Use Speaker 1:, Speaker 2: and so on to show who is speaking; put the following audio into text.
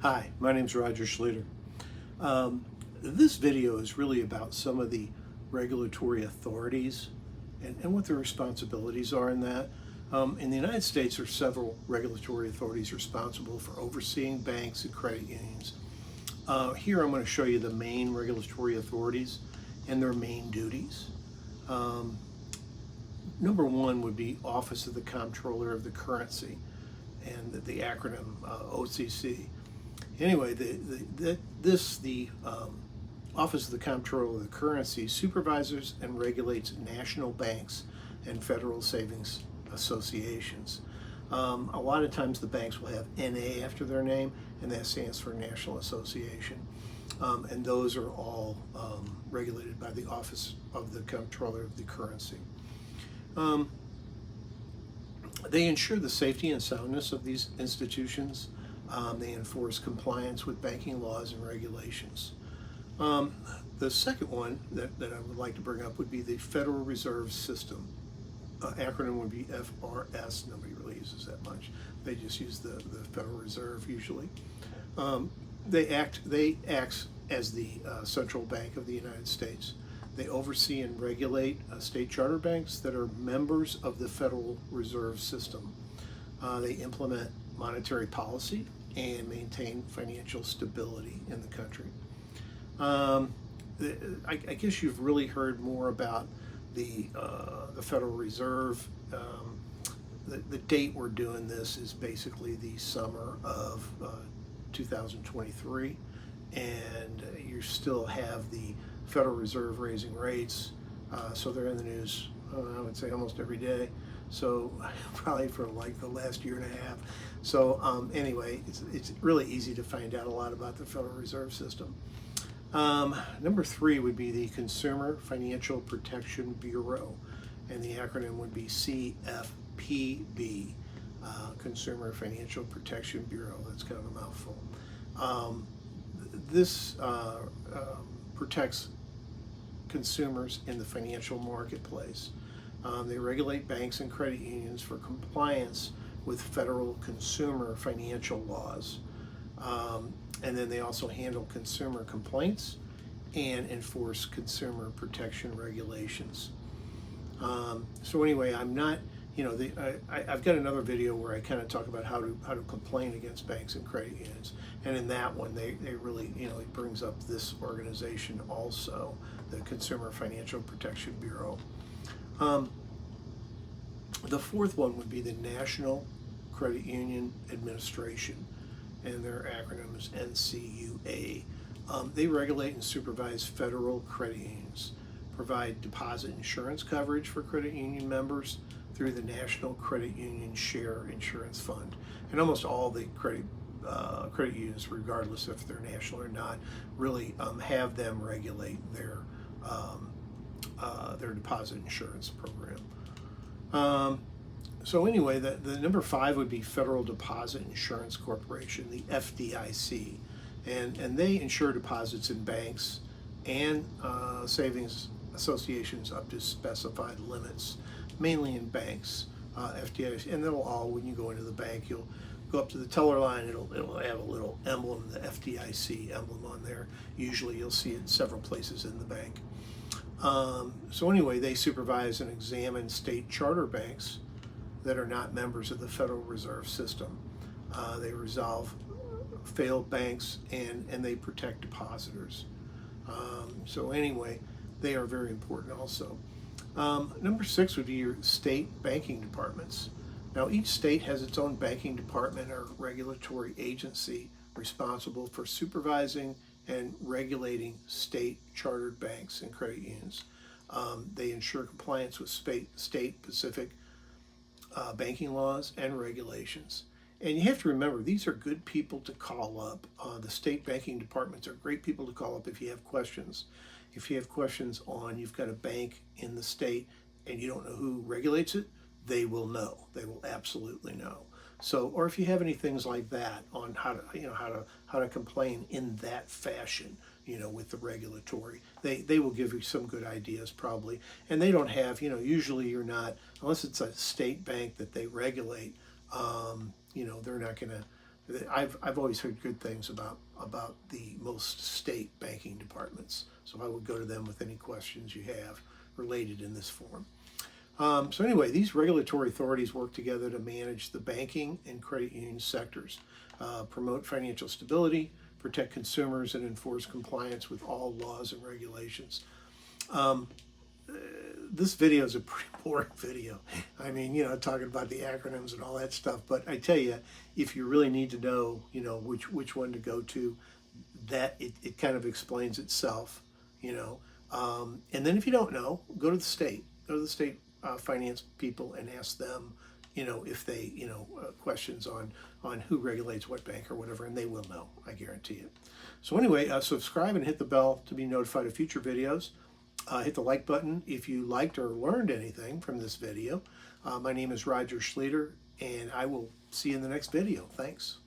Speaker 1: Hi, my name's Roger Schluter. This video is really about some of the regulatory authorities and what their responsibilities are in that. In the United States, there are several regulatory authorities responsible for overseeing banks and credit unions. Here I'm going to show you the main regulatory authorities and their main duties. Um, Number one would be Office of the Comptroller of the Currency, and the acronym OCC. Anyway, the Office of the Comptroller of the Currency supervises and regulates national banks and federal savings associations. A lot of times the banks will have NA after their name, and that stands for National Association. And those are all regulated by the Office of the Comptroller of the Currency. They ensure the safety and soundness of these institutions. They enforce compliance with banking laws and regulations. The second one that I would like to bring up would be the Federal Reserve System. Acronym would be FRS. Nobody really uses that much. They just use the Federal Reserve usually. They act as the central bank of the United States. They oversee and regulate state charter banks that are members of the Federal Reserve System. They implement monetary policy and maintain financial stability in the country. I guess you've really heard more about the Federal Reserve. The date we're doing this is basically the summer of 2023, and you still have the Federal Reserve raising rates, so they're in the news, I would say almost every day. So probably for like the last year and a half. So anyway, it's really easy to find out a lot about the Federal Reserve System. Number three would be the Consumer Financial Protection Bureau, and the acronym would be CFPB, Consumer Financial Protection Bureau. That's kind of a mouthful. This protects consumers in the financial marketplace. They regulate banks and credit unions for compliance with federal consumer financial laws. And then they also handle consumer complaints and enforce consumer protection regulations. So anyway, I'm not, I've got another video where I kind of talk about how to complain against banks and credit unions. And in that one, they really, it brings up this organization also, the Consumer Financial Protection Bureau. The fourth one would be the National Credit Union Administration, and their acronym is NCUA. They regulate and supervise federal credit unions, provide deposit insurance coverage for credit union members through the National Credit Union Share Insurance Fund. And almost all the credit unions, regardless if they're national or not, really have them regulate their deposit insurance program. So anyway, the number five would be Federal Deposit Insurance Corporation, the FDIC, and they insure deposits in banks and savings associations up to specified limits, mainly in banks. FDIC, and they'll all, when you go into the bank, you'll go up to the teller line, it'll have a little emblem, the FDIC emblem on there. Usually you'll see it in several places in the bank. So anyway, they supervise and examine state charter banks that are not members of the Federal Reserve System. They resolve failed banks and they protect depositors. So anyway, they are very important also. Number six would be your state banking departments. Now, each state has its own banking department or regulatory agency responsible for supervising and regulating state chartered banks and credit unions. They ensure compliance with state-specific banking laws and regulations. And you have to remember, these are good people to call up. The state banking departments are great people to call up if you have questions. If you have questions on, you've got a bank in the state and you don't know who regulates it, they will know. They will absolutely know. So, or if you have any things like that on how to complain in that fashion, with the regulatory, they will give you some good ideas probably. And they don't have, usually you're not, unless it's a state bank that they regulate, they're not going to I've always heard good things about the most state banking departments. So I would go to them with any questions you have related in this form. So anyway, these regulatory authorities work together to manage the banking and credit union sectors, promote financial stability, protect consumers, and enforce compliance with all laws and regulations. This video is a pretty boring video. I mean, talking about the acronyms and all that stuff. But I tell you, if you really need to know, which one to go to, that it kind of explains itself, And then if you don't know, go to the state. Go to the state finance people and ask them, if they, questions on who regulates what bank or whatever, and they will know, I guarantee it. So anyway, subscribe and hit the bell to be notified of future videos. Hit the like button if you liked or learned anything from this video. My name is Roger Schlueter, and I will see you in the next video. Thanks.